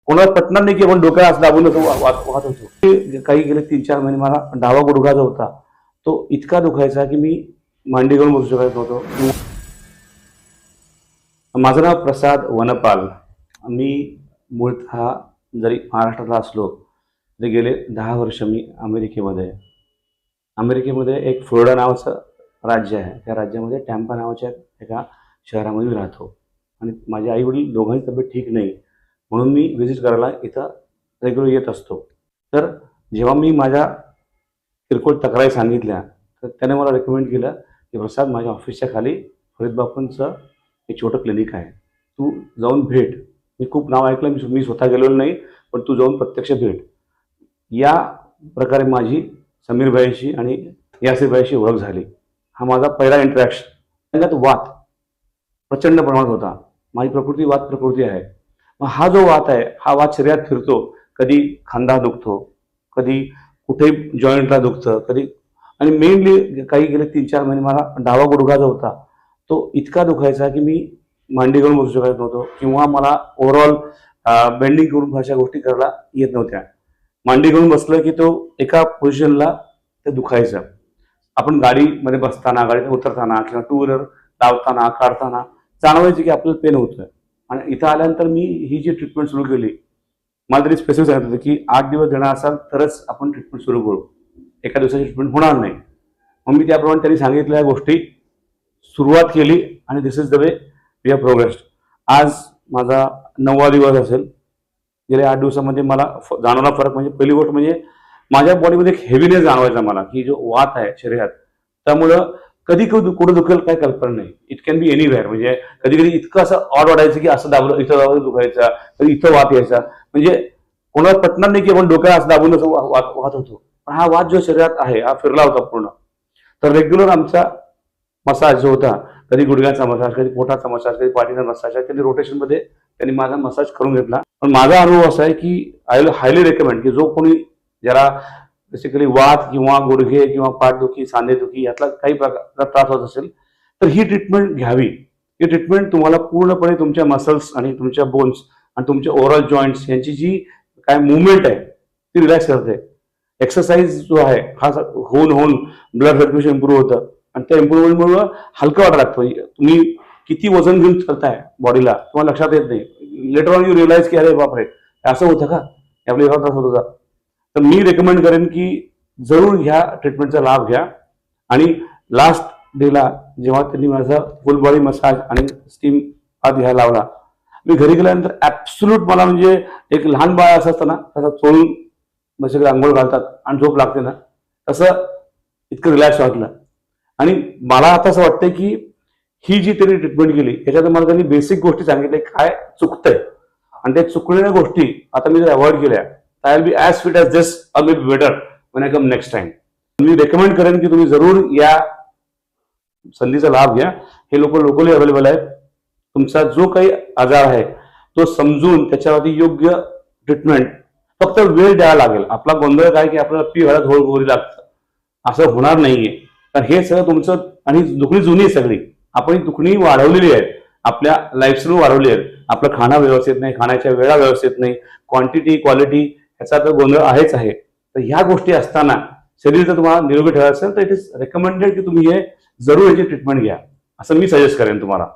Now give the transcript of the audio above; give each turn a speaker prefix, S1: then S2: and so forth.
S1: कोणाला पटणार नाही की आपण डोक्याला असं दाबून असं वाहत होतो. काही गेले 3-4 महिने मला डावा गुडघा जो होता तो इतका दुखायचा की मी मांडी घालून बसू शकत नव्हतो. माझं नाव प्रसाद वनपाल. मी मूळतः जरी महाराष्ट्रातला असलो तरी गेले 10 वर्ष मी अमेरिकेमध्ये आहे. अमेरिकेमध्ये एक फ्लोरिडा नावाचं राज्य आहे. त्या राज्यामध्ये टॅम्पा नावाच्या एका शहरामध्ये राहतो आणि माझे आई वडील दोघांची तब्येत ठीक नाही म्हणून मी व्हिजिट करायला इथं रेग्युलर येत असतो. तर जेव्हा मी माझ्या किरकोळ तक्रारी सांगितल्या तर त्याने मला रेकमेंड केलं की प्रसाद, माझ्या ऑफिसच्या खाली फरीद बापूंचं एक छोटं क्लिनिक आहे, तू जाऊन भेट. मी खूप नाव ऐकलं, मी स्वतः गेलेलो नाही, पण तू जाऊन प्रत्यक्ष भेट. या प्रकारे माझी समीरभाईशी आणि यासीरभाईशी ओळख झाली. हा माझा पहिला इंटरॅक्शन. त्याच्यात वात प्रचंड प्रमाणात होता. माझी प्रकृती वात प्रकृती आहे. मग हा जो वात आहे हा वात शरीरात फिरतो. कधी खांदा दुखतो, कधी कुठे जॉईंटला दुखतं, कधी आणि मेनली काही गेले 3-4 महिने मला डावा गुडघा जो होता तो इतका दुखायचा की मी मांडी घालून बसू शकत नव्हतो किंवा मला ओव्हरऑल बेंडिंग करून अशा गोष्टी करायला येत नव्हत्या. मांडी घालून बसलं की तो एका पोझिशनला ते दुखायचं. आपण गाडीमध्ये बसताना, गाडीत उतरताना किंवा टू व्हीलर लावताना काढताना जाणवायची की आपल्याला पेन होतोय. आणि इथं आल्यानंतर मी ही जी ट्रीटमेंट सुरू केली, मला तरी स्पेसिफिक सांगितलं होतं की 8 दिवस देणार असाल तरच आपण ट्रीटमेंट सुरू करू, एका दिवसाची ट्रीटमेंट होणार नाही. मग मी त्याप्रमाणे त्यांनी सांगितलेल्या गोष्टी सुरुवात केली आणि this is the way we have progressed. आज माझा 9वा दिवस असेल. गेल्या 8 दिवसामध्ये मला जाणवला फरक. म्हणजे पहिली गोष्ट म्हणजे माझ्या बॉडीमध्ये एक हेवीनेस जाणवायचा मला की जो वात आहे शरीरात, त्यामुळं कधी कुठं दुखेल काय कल्पना नाही. It can be anywhere. म्हणजे कधी कधी इतकं असं ऑड वाटायचं की असं दाबलं, इथं दाबलं दुखायचा, कधी इथं वात यायचा. म्हणजे कोणाला पटणार नाही की आपण डोक्याला असं दाबून असं वाहत होतो. पण हा वात जो शरीरात आहे हा फिरला होता पूर्ण. तर रेग्युलर आमचा मसाज जो होता, कधी गुडघ्याचा मसाज, कधी पोटाचा मसाज, कधी पाठीचा मसाज, कधी रोटेशनमध्ये त्यांनी माझा मसाज करून घेतला. पण माझा अनुभव असा आहे की आय विल हायली रेकमेंड की जो कोणी ज्याला बेसिकली वात किंवा गुडघे किंवा पाठदुखी, सांधेदुखी यातला काही प्रकारचा त्रास होत असेल तर ही ट्रीटमेंट घ्यावी. ही ट्रीटमेंट तुम्हाला पूर्णपणे तुमच्या मसल्स आणि तुमच्या बोन्स आणि तुमच्या ओव्हरऑल जॉईंट्स यांची जी काय मुवमेंट आहे ती रिलॅक्स करते. एक्सरसाइज जो आहे हा होऊन ब्लड सर्क्युलेशन इम्प्रूव्ह होतं आणि त्या इम्प्रूव्हमेंटमुळे हलकं वाटायला लागतं. तुम्ही किती वजन घेऊन चालताय बॉडीला तुम्हाला लक्षात येत नाही. लेटर ऑन यू रिअलाइज की अरे बापरे असं होतं का, आपल्या एवढा त्रास होत होता. तर मी रेकमेंड करेन की जरूर ह्या ट्रीटमेंटचा लाभ घ्या. आणि लास्ट डेला जेव्हा त्यांनी माझा फुल बॉडी मसाज आणि स्टीम हात घ्यायला लावला, मी घरी गेल्यानंतर ऍब्सोल्यूट मला म्हणजे एक लहान बाळ असं असतं ना तसं चोळून बसकडे आंघोळ घालतात आणि झोप लागते ना, तसं इतकं रिलॅक्स वाटलं. आणि मला आता असं वाटतंय की ही जी त्यांनी ट्रीटमेंट केली याच्यात मला त्यांनी बेसिक गोष्टी सांगितल्या काय चुकतंय आणि त्या चुकलेल्या गोष्टी आता मी जर अवॉइड केल्या I will be as fit as this or maybe better when I come next time. Me recommend करेन की तुम्ही जरूर या संधीचा लाभ घ्या. हे लोक लोकली अवेलेबल आहेत. तुमचा जो काही आजार आहे तो समजून त्याच्यावरती योग्य ट्रीटमेंट, फक्त वेळ द्यावा लागेल. आपला गोंधळ काय की आपल्याला पी व्हायला थोडं गोरी लागतं, असं होणार नाहीये. तर हे सगळं तुमचं आणि दुखणी जुनी आहे सगळी. आपण ही दुखणी वाढवलेली आहे, आपल्या लाईफस्टाईल वाढवली आहे. आपलं खाणं व्यवस्थित नाही, खाण्याच्या वेळा व्यवस्थित नाही, क्वांटिटी क्वालिटी याचा तर गोंधळ आहेच आहे. तर ह्या गोष्टी असताना शरीर जर तुम्हाला निरोगी ठेवायचं असेल तर इट इज रेकमेंडेड की तुम्ही हे जरूर याची ट्रीटमेंट घ्या, असं मी सजेस्ट करेन तुम्हाला.